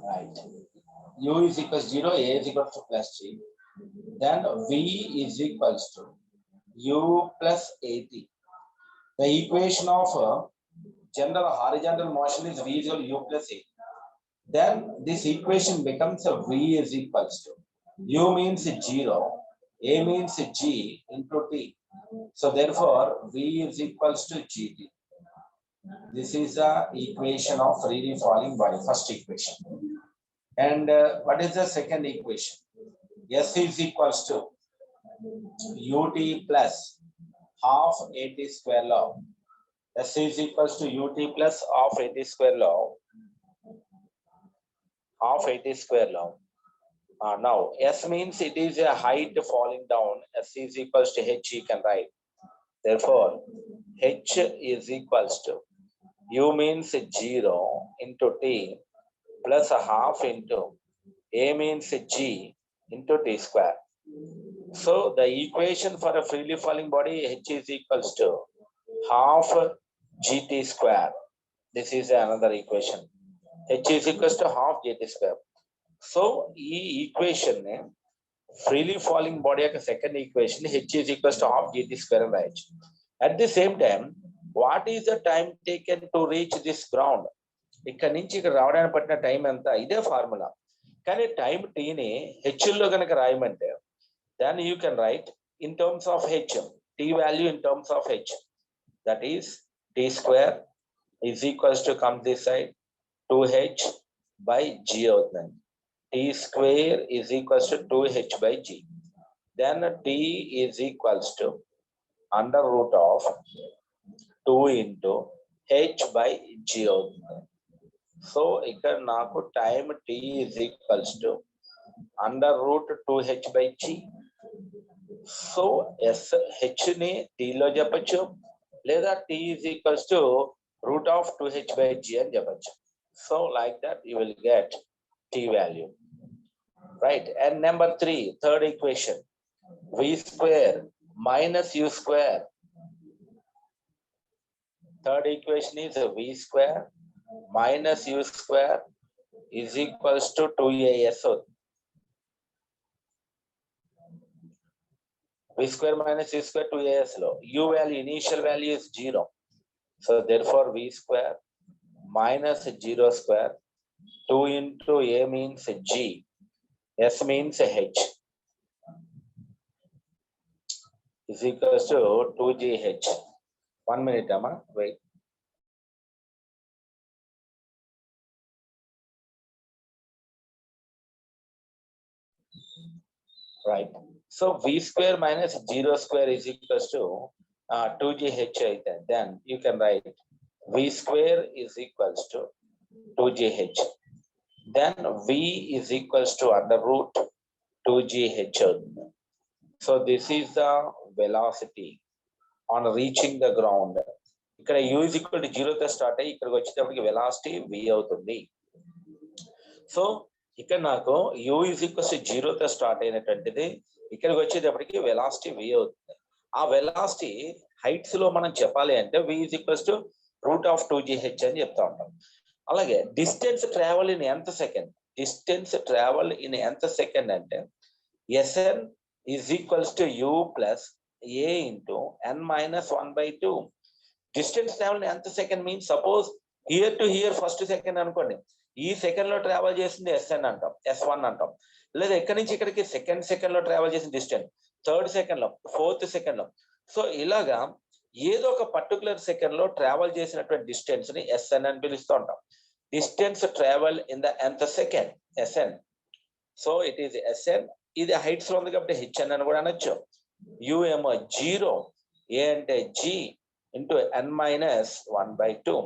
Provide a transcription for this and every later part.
Right. U is equals 0, A is equals to plus G. Then V is equals to U plus AT. The equation of general horizontal motion is V is equal to U plus A. Then this equation becomes a V is equals to U means 0, A means G into T. So therefore V is equals to GT. This is the equation of freely falling body, first equation. And what is the second equation? S is equals to ut plus half at square log. S is equals to ut plus half at square log. Half at square log. Now S means it is a height falling down. S is equals to H, you can write. Therefore, H is equals to U means 0 into T plus a half into A means G into T square. So the equation for a freely falling body, H is equals to half GT square. This is another equation. H is equals to half GT square. So E equation, freely falling body second equation, H is equals to half GT square and H. At the same time, what is the time taken to reach this ground? ఇక్కడ నుంచి ఇక్కడ రావడానికి పట్టిన time ఎంత? ఇదే formula. కానీ time టీని హెచ్లో కనుక రాయమంటే then you can write in terms of h, t value in terms of h, that is t square is equals to come this side 2h by g అవుతుంది. T square is equals to 2h by g. Then t is equals to under root of 2 into h by g అవుతుంది. So ఇక్కడ నాకు time t is equals to under root 2h by g. So S H ని T లో చెప్పచ్చు, లేదా T is equals to root of 2h by g అని చెప్పచ్చు. So like that you will get T value, right. And number 3, third equation, v square minus u square. Third equation is v square minus u square is equals to 2as. V square minus u square 2as low. U value, initial value is 0. So therefore v square minus 0 square, 2 into a means g, s means h, is equals to 2gh. 1 minute, Amma, wait. Right. So v square minus 0 square is equals to 2gh. Then you can write v square is equals to 2gh. Then v is equals to under root 2gh. So this is the velocity on reaching the ground. ఇక్కడ u is equal to 0 తో start అయ్యి ఇక్కడికి వచ్చేటప్పటికి velocity v అవుతుంది. So ఇక్కడ నాకు u is equals to 0 తో start అయినటువంటిది ఇక్కడికి వచ్చేటప్పటికి వెలాసిటీ v అవుతుంది. ఆ వెలాసిటీ హైట్స్ లో మనం చెప్పాలి అంటే v is equals to root of 2gh అని చెప్తా ఉంటాం. అలాగే డిస్టెన్స్ ట్రావెల్ ఇన్ ఎంత సెకండ్, డిస్టెన్స్ ట్రావెల్ ఇన్ ఎంత సెకండ్ అంటే sn is equals to u plus a into n minus 1 by 2. Distance travel ఎంత second means suppose here to hear first second అనుకోండి, ఈ సెకండ్ లో ట్రావెల్ చేసింది SN అంటాం, S1 అంటాం. లేదా ఎక్కడి నుంచి ఇక్కడికి సెకండ్ లో ట్రావెల్ చేసిన డిస్టెన్స్, థర్డ్ సెకండ్ లో, ఫోర్త్ సెకండ్ లో. సో ఇలాగా ఏదో ఒక పర్టికులర్ సెకండ్ లో ట్రావెల్ చేసినటువంటి డిస్టెన్స్ ని ఎస్ఎన్ అని పిలుస్తూ ఉంటాం. డిస్టెన్స్ ట్రావెల్ ఇన్ ద ఎంత second, S N. So it is S N. ఇది హైట్స్ లో ఉంది కాబట్టి హెచ్ఎన్ అని కూడా అనొచ్చు. యు ఏమో 0, ఏ అంటే g into n minus 1 by 2.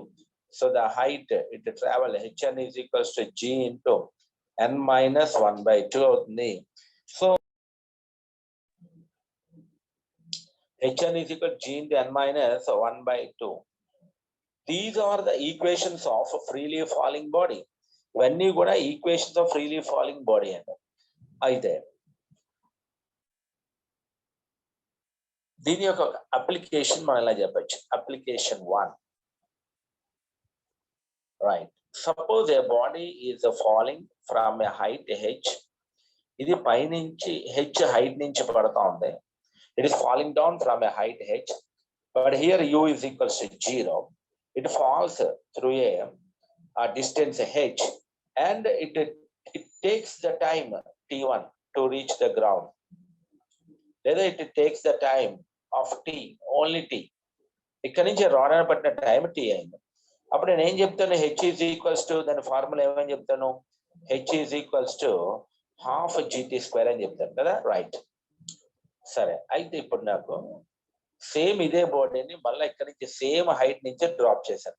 So the height it travel hn is equals to g into n minus 1 by 2 అవుతుంది. So hn is equal to g into n minus 1 by 2. These are the equations of freely falling body. ఇవన్నీ కూడా equations of freely falling body అండి. అయితే దీని యొక్క application మనం ఇలా చెప్పచ్చు. Application 1, right. suppose a body is falling from a height h. ఇది పైనుంచి h height నుంచి పడతా ఉంది. It is falling down from a height h, but here u is equals to 0. It falls through a distance h, and it takes the time t1 to reach the ground. Whether it takes the time of t, only t. ఇక్కడ నుంచి రావడానికి పట్టిన time t అయింది. అప్పుడు నేను ఏం చెప్తాను, h is equals to, దాని ఫార్ములా ఏమని చెప్తాను, h is equals to half gt square అని చెప్తాను కదా, రైట్. సరే, అయితే ఇప్పుడు నాకు సేమ్ ఇదే బాడీని మళ్ళీ ఇక్కడ నుంచి సేమ్ హైట్ నుంచి డ్రాప్ చేశాను.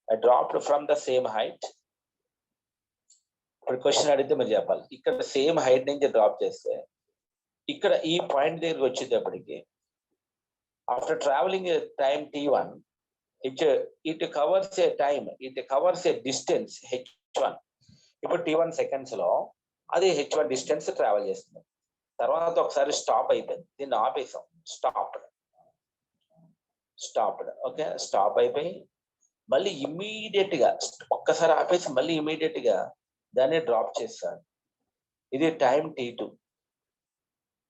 I dropped from the same height. ఇప్పుడు క్వశ్చన్ అడిగితే మీరు చెప్పాలి. ఇక్కడ సేమ్ హైట్ నుంచి డ్రాప్ చేస్తే ఇక్కడ ఈ పాయింట్ దగ్గరికి వచ్చేటప్పటికి after travelling time t1, it covers a time, it covers a distance h1. ఇప్పుడు t1 సెకండ్స్ లో అది h1 డిస్టెన్స్ ట్రావెల్ చేస్తుంది. తర్వాత ఒకసారి స్టాప్ అయిపోయింది, దీన్ని ఆపేసాం, స్టాప్డ్. ఓకే, స్టాప్ అయిపోయి మళ్ళీ ఇమీడియట్ గా ఒక్కసారి ఆపేసి మళ్ళీ ఇమీడియట్ గా దాన్ని డ్రాప్ చేస్తాను. ఇది time t2.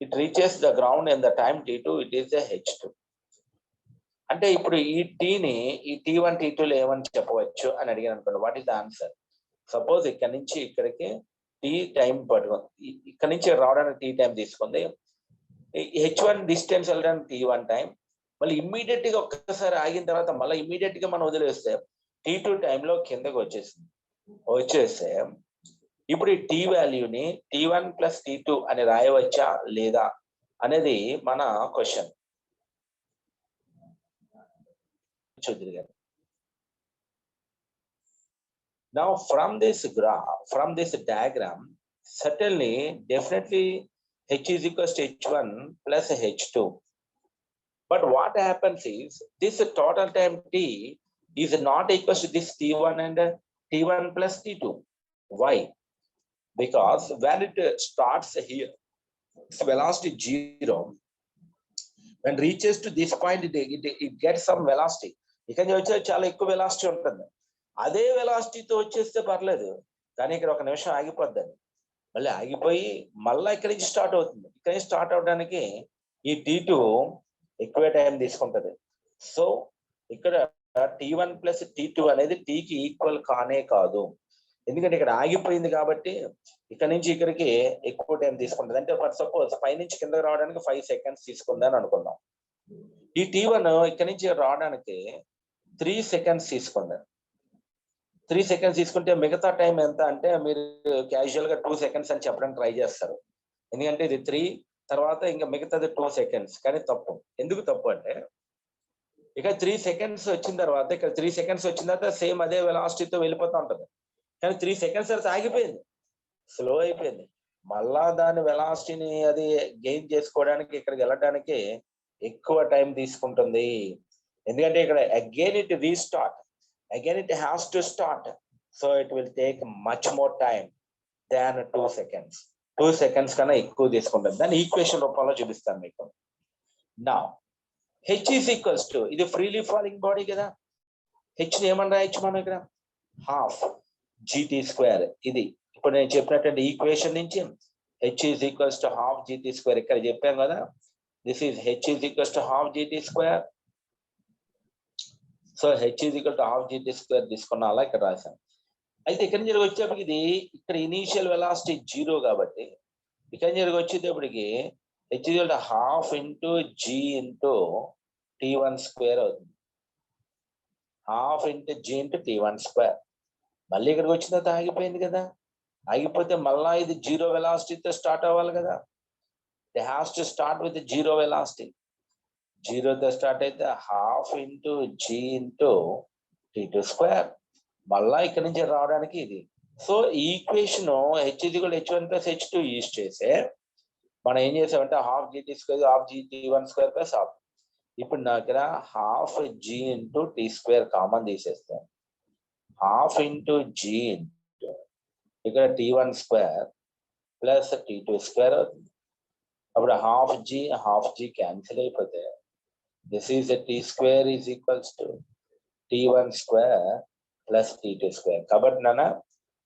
It reaches the ground in the time t2, it is the h2. అంటే ఇప్పుడు ఈ టీని ఈ t1 t2లో ఏమని చెప్పవచ్చు అని అడిగాను అనుకోండి, what is the answer? Suppose ఇక్కడ నుంచి ఇక్కడికి టీ టైం పట్టుకుంది, ఇక్కడ నుంచి రావడానికి టీ టైం తీసుకుంది, h1 డిస్టెన్స్ వెళ్ళడానికి t1 టైం, మళ్ళీ ఇమ్మీడియట్ గా ఒక్కసారి ఆగిన తర్వాత మళ్ళీ ఇమ్మీడియట్ గా మనం వదిలేస్తే t2 టైంలో కిందకి వచ్చేస్తే ఇప్పుడు ఈ టీ వాల్యూని t1 ప్లస్ t2 అని రాయవచ్చా లేదా అనేది మన క్వశ్చన్. చూద్దాం. Now from this graph, from this diagram, certainly, definitely h is equals to h1 plus h2. But what happens is this total time t is not equals to this t1 and t1 plus t2. Why? Because when it starts here, velocity 0, when reaches to this point, it gets some velocity. ఇక్కడ వచ్చే చాలా ఎక్కువ velocity ఉంటుంది. అదే వెలాసిటీతో వచ్చేస్తే పర్లేదు, కానీ ఇక్కడ ఒక నిమిషం ఆగిపోద్దని, మళ్ళీ ఆగిపోయి మళ్ళీ ఇక్కడి నుంచి స్టార్ట్ అవుతుంది. ఇక్కడి నుంచి స్టార్ట్ అవడానికి ఈ t2 ఎక్కువ టైం తీసుకుంటది. సో ఇక్కడ t1 ప్లస్ t2 అనేది టీకి ఈక్వల్ కానే కాదు, ఎందుకంటే ఇక్కడ ఆగిపోయింది కాబట్టి ఇక్కడ నుంచి ఇక్కడికి ఎక్కువ టైం తీసుకుంటది. అంటే ఫర్ సపోజ్ పైనుంచి కిందకి రావడానికి 5 సెకండ్స్ తీసుకుంది అని అనుకుందాం. ఈ t1 ఇక్కడ నుంచి రావడానికి 3 సెకండ్స్ తీసుకుంది. 3 సెకండ్స్ తీసుకుంటే మిగతా టైం ఎంత అంటే మీరు క్యాజువల్ గా 2 సెకండ్స్ అని చెప్పడానికి ట్రై చేస్తారు, ఎందుకంటే ఇది 3 తర్వాత ఇంకా మిగతాది 2 సెకండ్స్. కానీ తప్పు. ఎందుకు తప్పు అంటే ఇక 3 సెకండ్స్ వచ్చిన తర్వాత ఇక్కడ 3 సెకండ్స్ వచ్చిన తర్వాత సేమ్ అదే వెలాసిటీతో వెళ్ళిపోతూ ఉంటుంది, కానీ 3 సెకండ్స్ తర్వాత ఆగిపోయింది, స్లో అయిపోయింది. మళ్ళా దాని వెలాసిటీని అది గెయిన్ చేసుకోవడానికి ఇక్కడికి వెళ్ళడానికి ఎక్కువ టైం తీసుకుంటుంది. ఎందుకంటే ఇక్కడ again it restart, again it has to start, so it will take much more time than 2 seconds. 2 seconds కన్నా ఎక్కువ తీసుకుంటుంది. దాన్ని ఈక్వేషన్ రూపంలో చూపిస్తాను మీకు. Now h is equals to, ఇది ఫ్రీలీ ఫాలింగ్ బాడీ కదా, h ని ఏమని రాయొచ్చు మనం ఇక్కడ, హాఫ్ gt స్క్వేర్. ఇది ఇప్పుడు నేను చెప్పినటువంటి ఈక్వేషన్ నుంచి h is equals to half gt square ఇక్కడ చెప్పాం కదా, this is h is equals to half gt square. So h is equal to half gt square తీసుకున్నా, అలా ఇక్కడ రాశాను. అయితే ఇక్కడ నుంచి వచ్చేప్పటికి ఇది ఇక్కడ ఇనీషియల్ వెలాసిటీ 0 కాబట్టి ఇక్కడ నుంచి వచ్చేటప్పటికి h is equal to half into g into t1 square అవుతుంది. Half into g into t1 square. మళ్ళీ ఇక్కడికి వచ్చిన తర్వాత ఆగిపోయింది కదా, ఆగిపోతే మళ్ళా ఇది 0 వెలాసిటీతో స్టార్ట్ అవ్వాలి కదా, it has to start with 0 velocity. 0తో స్టార్ట్ అయితే half into g into t2 square. మళ్ళా ఇక్కడ నుంచి రావడానికి ఇది. సో ఈ equation h = h1 + h2 use చేసే మనం ఏం చేసామంటే half gt square half t1 square plus half. ఇప్పుడు నా దగ్గర half g into t square common తీసేస్తే హాఫ్ ఇంటూ g ఇంటూ ఇక్కడ t1 square plus t2 square అవుతుంది. అప్పుడు హాఫ్ g క్యాన్సిల్ అయిపోతే this is a t square is equals to t1 square plus t2 square. కాబట్టి నాన్న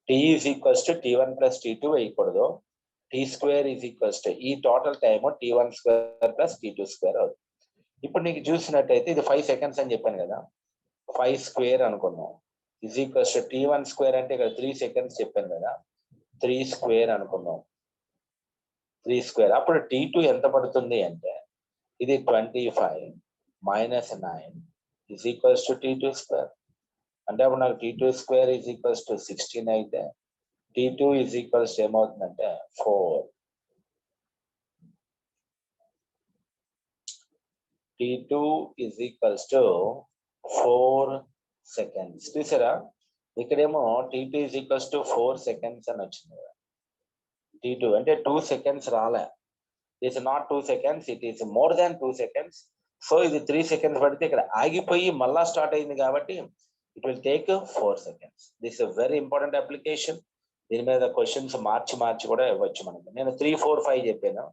t is equals to t1 plus t2 వేయకూడదు. t square is equals to ఈ total time t1 square plus t2 square అవుతుంది. ఇప్పుడు నీకు చూసినట్టయితే ఇది 5 seconds అని చెప్పాను కదా, 5 square అనుకున్నాం is equals to t1 square అంటే ఇక్కడ 3 seconds చెప్పాను కదా, 3 square అనుకున్నాం, 3 square. అప్పుడు t2 ఎంత పడుతుంది అంటే ఇది 25 minus 9 is equals to t2 square. అంటే అప్పుడు నాకు t2 square is equals to 16 అయితే t2 is equals to ఏమవుతుందంటే 4. t2 is equals to 4 seconds. చూసారా ఇక్కడేమో t2 is equals to 4 seconds అని వచ్చింది కదా. t2 అంటే 2 seconds రాలే. It is not 2 seconds, it is more than 2 seconds. So ఇది 3 seconds పడితే ఇక్కడ ఆగిపోయి మళ్ళా స్టార్ట్ అయింది కాబట్టి it will take 4 seconds. This is a very important application. దీని మీద క్వశ్చన్స్ మార్చి కూడా ఇవ్వచ్చు మనకి. నేను 3, 4, 5 చెప్పాను,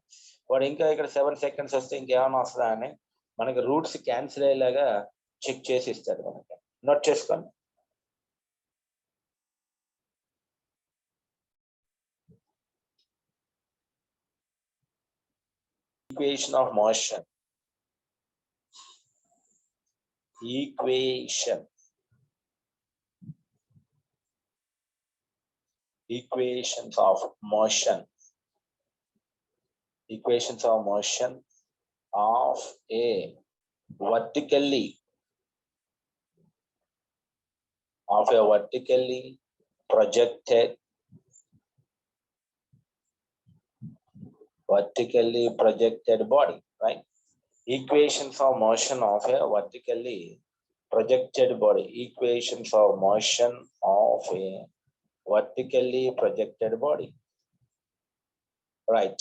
వాడు ఇంకా ఇక్కడ 7 seconds వస్తే ఇంకేమైనా వస్తుందా అని మనకి రూట్స్ క్యాన్సిల్ అయ్యేలాగా చెక్ చేసి ఇస్తాడు మనకి. నోట్ చేసుకోండి. Equation of motion. Equations of motion. Equations of motion of a vertically projected body, right? Equations of motion of a vertically projected body. Equations of motion of a vertically projected body, right?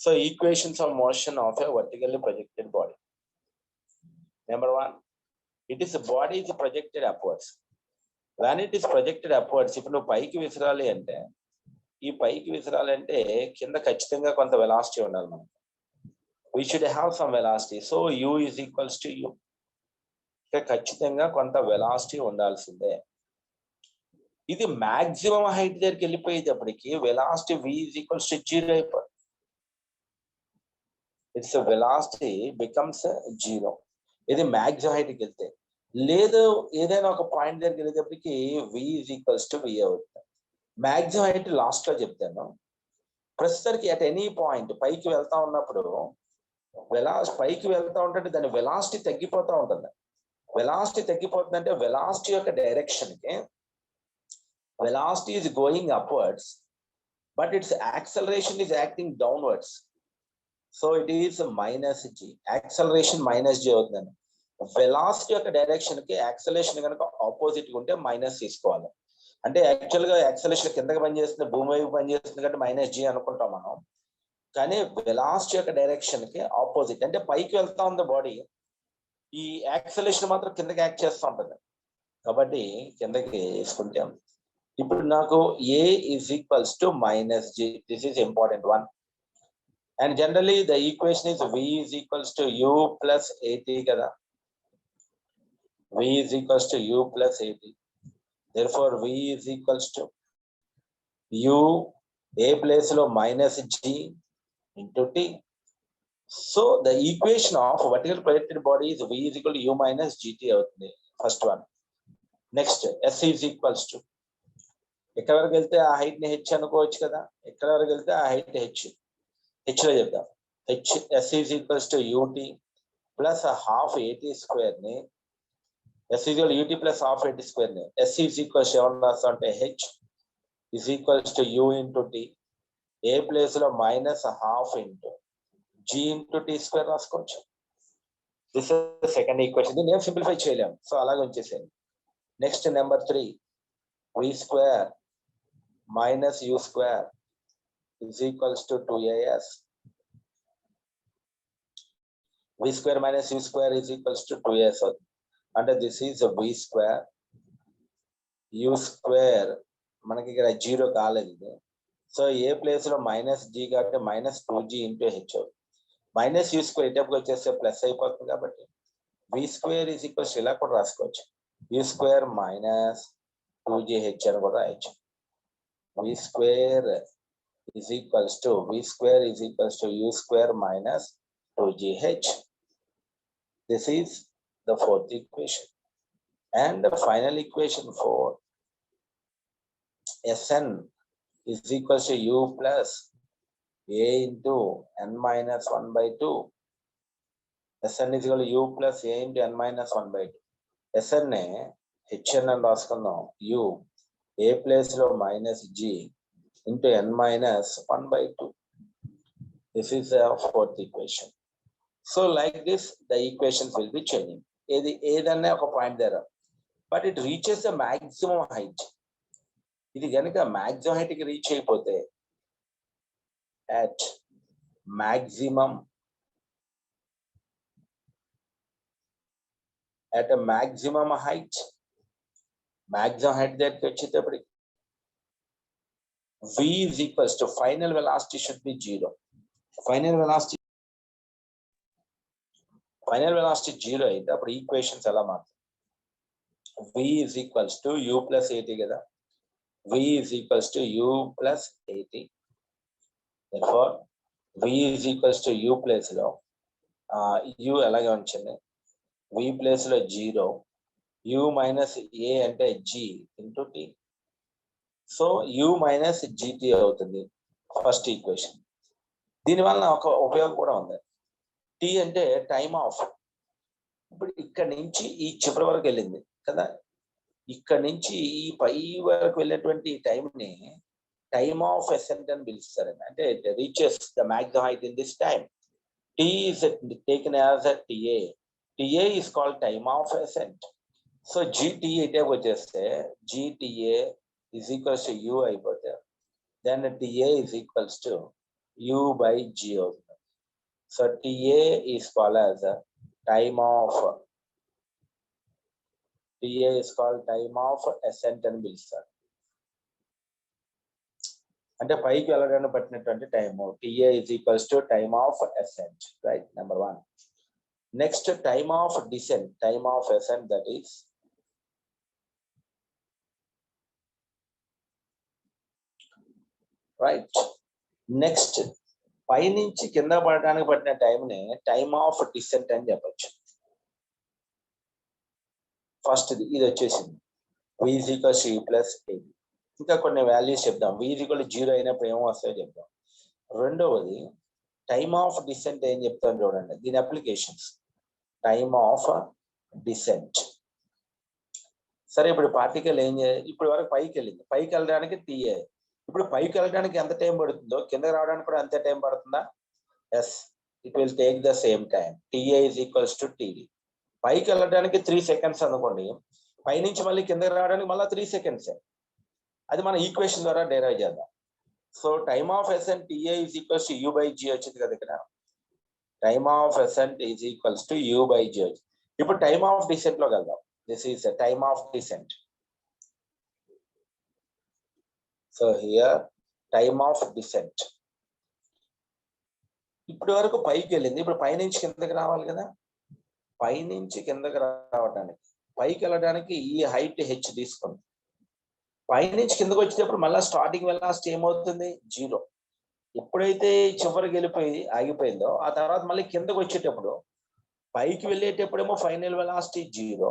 So equations of motion of a vertically projected body. Number 1, it is a body is projected upwards. When it is projected upwards, ఇప్పుడు నువ్వు పైకి విసరాలి అంటే ఈ పైకి విసరాలంటే కింద ఖచ్చితంగా కొంత velocity ఉండాలి మనకి. We should have some velocity. So u is equals to u. ఇక్కడ ఖచ్చితంగా కొంత వెలాసిటీ ఉండాల్సిందే. ఇది మాక్సిమం హైట్ దగ్గరికి వెళ్ళిపోయేటప్పటికి velocity v is equals to 0 అయిపోతుంది. It's velocity becomes 0. ఇది మాక్సిమం హైట్కి వెళ్తే. లేదు ఏదైనా ఒక పాయింట్ దగ్గరికి వెళ్ళేటప్పటికి v is equals to v అవుతుంది. మాక్సిమం హైట్ లాస్ట్ లో చెప్తాను. ప్రస్తుతానికి అట్ ఎనీ పాయింట్ పైకి వెళ్తా ఉన్నప్పుడు పైకి వెళ్తా ఉంటే దాని వెలాసిటీ తగ్గిపోతూ ఉంటుంది. వెలాసిటీ తగ్గిపోతుందంటే వెలాసిటీ యొక్క డైరెక్షన్ కి velocity is going upwards, but its acceleration is acting downwards. So it is minus g. Acceleration minus g అవుతుంది. వెలాసిటీ యొక్క డైరెక్షన్ కి యాక్సలరేషన్ కనుక ఆపోజిట్ ఉంటే మైనస్ తీసుకోవాలి. అంటే యాక్చువల్ గా యాక్సలరేషన్ కిందకి పనిచేస్తుంది, భూమి వైపు పనిచేస్తుంది కాబట్టి మైనస్ జీ అనుకుంటాం మనం. కానీ వెలాసిటీ యొక్క డైరెక్షన్ కి ఆపోజిట్ అంటే పైకి వెళ్తా ఉంది బాడీ, ఈ యాక్సలరేషన్ మాత్రం కిందకి యాక్ట్ చేస్తూ ఉంటుంది కాబట్టి కిందకి వేసుకుంటే. ఇప్పుడు నాకు a is equals to minus g. This is important one. And generally the equation is v is equals to u plus at kada. V is equals to u plus at. Therefore v is equals to u a place lo minus g into t. So the equation of vertical projected body is v is equal to u minus gt avutundi. First one. Next s is equals to ఎక్కడ వరకు వెళ్తే ఆ height ని H అనుకోవచ్చు కదా, ఎక్కడ వరకు వెళ్తే ఆ హైట్ హెచ్ లో చెప్తాం. H s is equals to u t plus half a t square ని s equal u t plus half a t square ని ఎస్ ఈజ్ ఈక్వల్స్ ఏమన్నా రాస్తాం అంటే h is equals to u into t, a place లో minus half into g into t square రాసుకోవచ్చు. This is second equation. దీన్ని ఏం simplify చేయలేము, so అలాగే ఉంచేసేయండి. Next number 3, v square minus u square is equals to 2as. V square minus u square is equals to 2as. And this is a v square. U square మనకి ఇక్కడ 0 కాలేదు. So a place లో minus g కాబట్టి minus 2g into h. Minus u square ఇటప్పుడు వచ్చేస్తే plus అయిపోతుంది కాబట్టి v square is equals to ఇలా కూడా రాసుకోవచ్చు. u square minus 2gh అని కూడా రాయొచ్చు. v square is equals to u square minus 2gh. This is the fourth equation. And the final equation for Sn is equals to u plus a into n minus 1 by 2. Sn is equal to u plus a into n minus 1 by 2. Sn hn అని రాసుకుందాం. u a place లో minus g into n minus 1 by 2. This is the fourth equation. So like this, the equations will be changing. ఏదన్నా ఒక point దగ్గర, but it reaches the maximum height. ఇది కనుక maximum height కి reach అయిపోతే at maximum height దగ్గరికి వచ్చేటప్పటికి v is equals to final velocity should be 0. Final velocity 0 అయితే అప్పుడు ఈక్వేషన్స్ ఎలా మారుతాయి? v is equals to u plus 80 కదా, v is equals to u plus 80. therefore v is equals to u place లో u ఎలాగే ఉంచండి, v place లో 0, u minus a అంటే g into t. So u minus gt అవుతుంది first equation. దీనివల్ల ఒక ఉపయోగం కూడా ఉంది. టీ అంటే టైమ్ ఆఫ్. ఇప్పుడు ఇక్కడ నుంచి ఈ చివరి వరకు వెళ్ళింది కదా, ఇక్కడ నుంచి ఈ పై వరకు వెళ్ళేటువంటి టైంని టైమ్ ఆఫ్ అసెంట్ అని పిలుస్తారండి. అంటే reaches the maximum height in this time. T is taken as a TA. TA is called time of ascent. So GT ఇటే వచ్చేస్తే GTA is equals to U అయిపోతే then TA is equals to U by G అవుతుంది. So TA is called as a time of ascent అని పిలుస్తారు. అంటే పైకి వెళ్ళడానికి పట్టినటువంటి time. TA is equals to time of ascent, right? Number 1. Next, time of descent, time of ascent, that is right. Next, పై నుంచి కింద పడడానికి పట్టిన టైంని టైమ్ ఆఫ్ డిసెంట్ అని చెప్పచ్చు. ఫస్ట్ ఇది వచ్చేసింది v is equals to u plus 80. ఇంకా కొన్ని వాల్యూస్ చెప్దాం. v is equal to 0 అయినప్పుడు ఏమో వస్తాయో చెప్దాం. రెండవది టైమ్ ఆఫ్ డిసెంట్ ఏం చెప్తాను చూడండి, దీని అప్లికేషన్స్. Time of decent. సరే, ఇప్పుడు పార్టికల్ ఏం చేయాలి? ఇప్పుడు వరకు పైకి వెళ్ళింది, పైకి వెళ్ళడానికి TA. ఇప్పుడు పైకి వెళ్ళడానికి ఎంత టైం పడుతుందో కిందకి రావడానికి కూడా అంతే టైం పడుతుందా? Yes, it will take the same time. TA is equals to TD. పైకి వెళ్ళడానికి 3 seconds అనుకోండి, పైనుంచి మళ్ళీ కిందకి రావడానికి మళ్ళీ 3 seconds. అది మన ఈక్వేషన్ ద్వారా డెరైవ్ చేద్దాం. So time of ascent TA is equals to U by G వచ్చింది కదా ఇక్కడ. Time of ascent is equals to U by G. ఇప్పుడు టైమ్ ఆఫ్ డిసెంట్ లోకి వెళ్దాం. This is time of descent. So here time of descent. ఇప్పటి వరకు పైకి వెళ్ళింది, ఇప్పుడు పైనుంచి కిందకి రావాలి కదా. పైనుంచి కిందకి రావడానికి, పైకి వెళ్ళడానికి ఈ హైట్ h తీసుకుంది. పైనుంచి కిందకి వచ్చేటప్పుడు మళ్ళీ స్టార్టింగ్ వెలాసిటీ ఏమవుతుంది? 0. ఎప్పుడైతే చివరికి వెళ్ళిపోయి ఆగిపోయిందో ఆ తర్వాత మళ్ళీ కిందకి వచ్చేటప్పుడు, పైకి వెళ్ళేటప్పుడేమో ఫైనల్ వెలాసిటీ 0,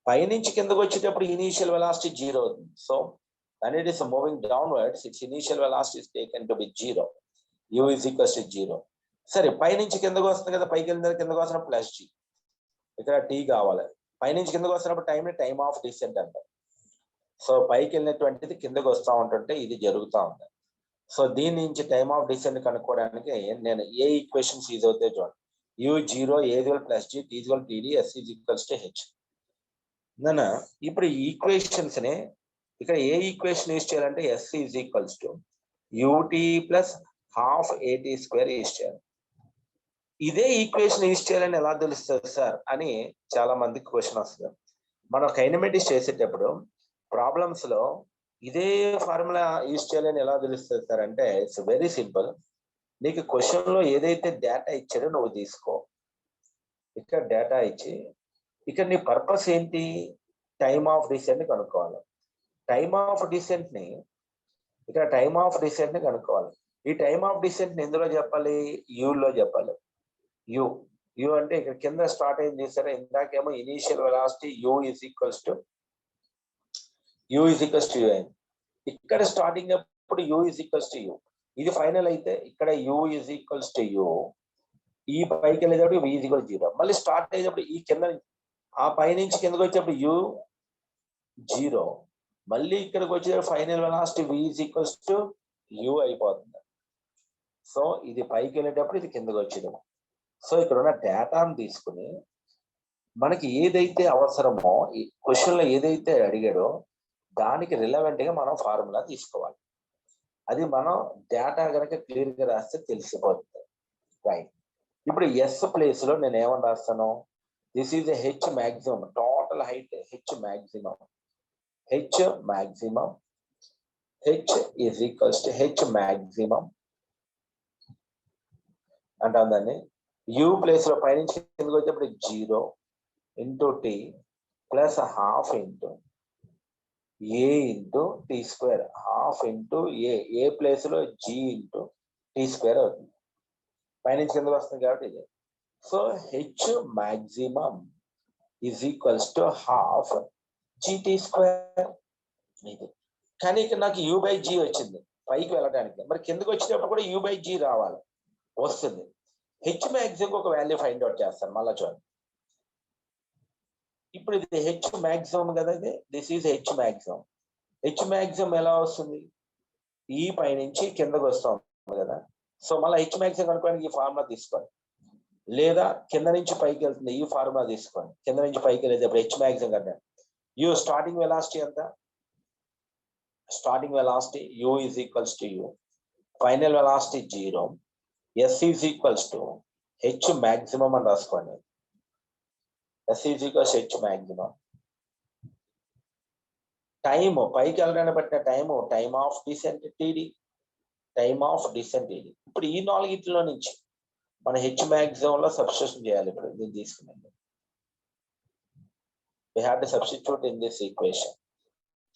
పైనుంచి కిందకి వచ్చేటప్పుడు ఇనీషియల్ వెలాసిటీ 0 అవుతుంది. So when it is moving downwards, its initial velocity is taken to be 0. U is equals to 0. సరే, పైనుంచి కిందకు వస్తుంది కదా, పైకి వెళ్ళిన కిందకు వస్తున్నప్పుడు ప్లస్ G. ఇక్కడ T కావాలి. పైనుంచి కిందకు వస్తున్నప్పుడు టైంని టైమ్ ఆఫ్ డిసెంట్ అంటారు. సో పైకి వెళ్ళినటువంటిది కిందకు వస్తూ ఉంటుంటే ఇది జరుగుతూ ఉంది. సో దీని నుంచి టైమ్ ఆఫ్ డిసెంట్ కనుక్కోవడానికి నేను ఏ ఈక్వేషన్స్ యూజ్ అవుతాయి చూడండి. U0 A plus G T TD S is equals to H. ఇప్పుడు ఈ ఈక్వేషన్స్ ని ఇక్కడ ఏ ఈక్వేషన్ యూజ్ చేయాలంటే S is equals to UT plus half AT square use చేయాలి. ఇదే ఈక్వేషన్ యూజ్ చేయాలని ఎలా తెలుస్తుంది సార్ అని చాలా మందికి క్వశ్చన్ వస్తుంది. మనం కైనమెటిక్స్ చేసేటప్పుడు ప్రాబ్లమ్స్ లో ఇదే ఫార్ములా యూజ్ చేయాలని ఎలా తెలుస్తుంది సార్ అంటే ఇట్స్ వెరీ సింపుల్. నీకు క్వశ్చన్ లో ఏదైతే డేటా ఇచ్చారో నువ్వు తీసుకో. ఇక్కడ డేటా ఇచ్చి ఇక్కడ నీ పర్పస్ ఏంటి? టైమ్ ఆఫ్ డిసెంట్ ని కనుక్కోవాలి. టైమ్ ఆఫ్ డిసెంట్ ని ఇక్కడ టైమ్ ఆఫ్ డిసెంట్ ని కనుక్కోవాలి. ఈ టైమ్ ఆఫ్ డిసెంట్ ని ఎందులో చెప్పాలి? యూలో చెప్పాలి. యూ అంటే ఇక్కడ కింద స్టార్ట్ అయింది సరే, ఇందాకేమో initial velocity you is equals to u అయింది. ఇక్కడ స్టార్టింగ్ అప్పుడు u is equals to u. ఇది ఫైనల్ అయితే ఇక్కడ u is equals to u. ఈ పైకి వెళ్ళేటప్పుడు v ఈజ్ ఈక్వల్ 0. మళ్ళీ స్టార్ట్ అయ్యేటప్పుడు ఈ కింద ఆ పై నుంచి కిందకి వచ్చేటప్పుడు యూ 0. మళ్ళీ ఇక్కడికి వచ్చేటప్పుడు final velocity v is equals to you అయిపోతుంది. సో ఇది పైకి వెళ్ళేటప్పుడు ఇది కిందకి వచ్చేటప్పుడు. సో ఇక్కడ ఉన్న డేటాను తీసుకుని మనకి ఏదైతే అవసరమో ఈ క్వశ్చన్ లో ఏదైతే అడిగాడో దానికి రిలవెంట్ గా మనం ఫార్ములా తీసుకోవాలి. అది మనం డేటా కనుక క్లియర్ గా రాస్తే తెలిసిపోతుంది. రైట్. ఇప్పుడు ఎస్ ప్లేస్ లో నేను ఏమని రాస్తాను? This is h maximum, total height h maximum. H maximum h is equals to H maximum అంటాం దాన్ని. యూ ప్లేస్ లో పైనుంచి కిందకి వచ్చేప్పుడు 0 into t plus half into a into t square. Half into a place లో g into t square అవుతుంది. పైనుంచి కిందకి వస్తుంది కాబట్టి ఇది. So h maximum is equals to half g t square. ఇది కానీ ఇక్కడ నాకు యూ బై జీ వచ్చింది పైకి వెళ్ళడానికి. మరి కిందకి వచ్చేటప్పుడు కూడా యూ బై జీ రావాలి, వస్తుంది. హెచ్ మ్యాక్సిమం ఒక వాల్యూ ఫైండ్ అవుట్ చేస్తాను. మళ్ళా చూడండి, ఇప్పుడు ఇది హెచ్ మ్యాక్సిమం కదా, ఇది this is h maximum. H maximum ఎలా వస్తుంది? ఈ పైనుంచి కిందకు వస్తాం కదా. సో మళ్ళీ హెచ్ మ్యాక్సిమం కనుక్కోడానికి ఈ ఫార్ములా తీసుకోండి, లేదా కింద నుంచి పైకి వెళ్తుంది ఈ ఫార్ములా తీసుకోండి. కింద నుంచి పైకి వెళ్ళేటప్పుడు హెచ్ మ్యాక్సిమం కంటే యూ స్టార్టింగ్ వెలాసిటీ ఎంత? Starting velocity you is equals to U, final velocity 0, S is equals to H maximum అని రాసుకోండి. S is equals H maximum. Time పైకి వెళ్ళడానికి పట్టిన time of descent T D, time of descent T D. ఇప్పుడు ఈ నాలుగిట్లో నుంచి మన హెచ్ మ్యాక్సిమం లో సబ్స్టిట్యూషన్ చేయాలి. ఇప్పుడు దీన్ని తీసుకున్నాను, we have to substitute in this equation.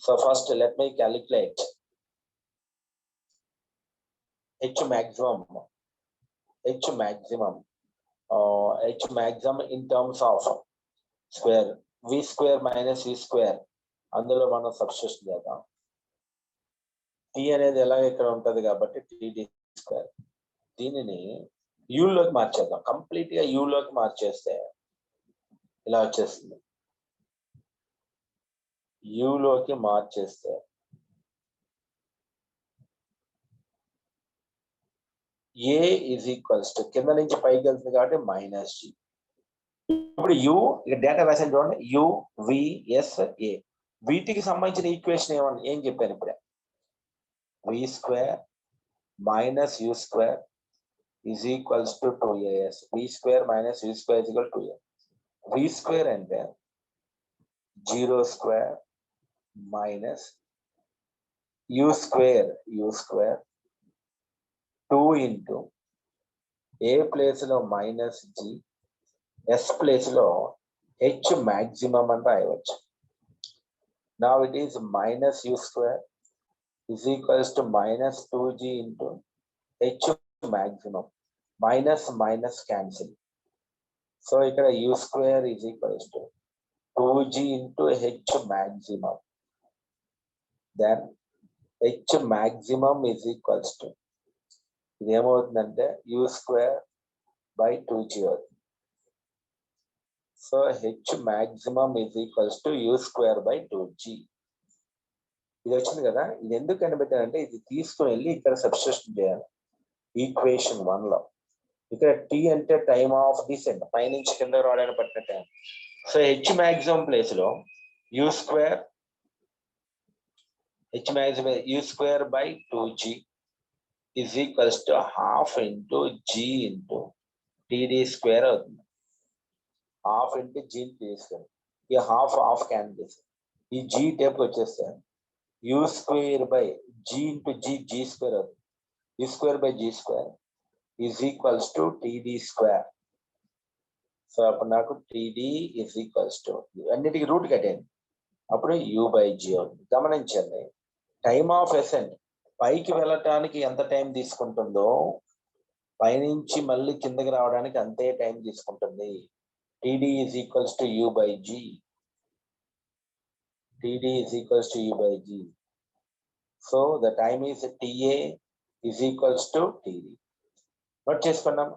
So first let me calculate H maximum in terms of square, v square minus v square. అందులో మనం సబ్స్టిట్యూషన్ చేద్దాం. టీ అనేది ఎలాగ ఇక్కడ ఉంటది కాబట్టి టీడీ స్క్వేర్. దీనిని యూలోకి మార్చేద్దాం. కంప్లీట్ గా యూలోకి మార్చేస్తే ఇలా వచ్చేస్తుంది. యూలోకి మార్చేస్తే ఏ ఈజ్ ఈక్వల్స్ టు కింద నుంచి పైకి వెళ్తుంది కాబట్టి మైనస్ జీ. ఇప్పుడు యూ ఇక డేటా రాసాను చూడండి, యు విఎస్ ఏ. వీటికి సంబంధించిన ఈక్వేషన్ ఏం చెప్పాను ఇప్పుడే? V square minus u square is equals to 2as. V square minus u square is equal 2a. V square అంటే 0 square minus u square 2 into a place లో మైనస్ జీ, ఎస్ ప్లేస్ లో h maximum అని రాయవచ్చు. Now it is minus u square is equals to minus 2g into h maximum. Minus cancel. So ఇక్కడ u square is equals to 2g into h maximum. Then h maximum is equals to ఇది ఏమవుతుందంటే u square by 2g అవుతుంది. So h maximum is equals to you square by 2g. ఇది వచ్చింది కదా. ఇది ఎందుకు కనిపెట్టానంటే ఇది తీసుకుని వెళ్ళి ఇక్కడ సబ్స్టిట్యూషన్ చేయాలి ఈక్వేషన్ 1 లో. ఇక్కడ టీ అంటే టైమ్ ఆఫ్ డిసెంట్, పైనుంచి కింద రావడానికి పట్టిన time. So h maximum place లో u square u square by 2g is equals to half into g into t d square అవుతుంది. హాఫ్ ఇంటూ జీ తీసుకొని ఈ హాఫ్ క్యాన్సిల్, ఈ జీ టేప్ వచ్చేస్తే u square by g into g square అవుతుంది. U square by g square is equals to t d square. So అప్పుడు నాకు t d is equals to అన్నిటికీ రూట్ కట్టేయండి. అప్పుడు u/g అవుతుంది. గమనించండి, టైమ్ ఆఫ్ అసెంట్ పైకి వెళ్ళటానికి ఎంత టైం తీసుకుంటుందో పైనుంచి మళ్ళీ కిందకి రావడానికి అంతే టైం తీసుకుంటుంది. td is equals to u/g. td is equals to u/g. So the time is ta is equals to td. Note చేసుకున్నాం.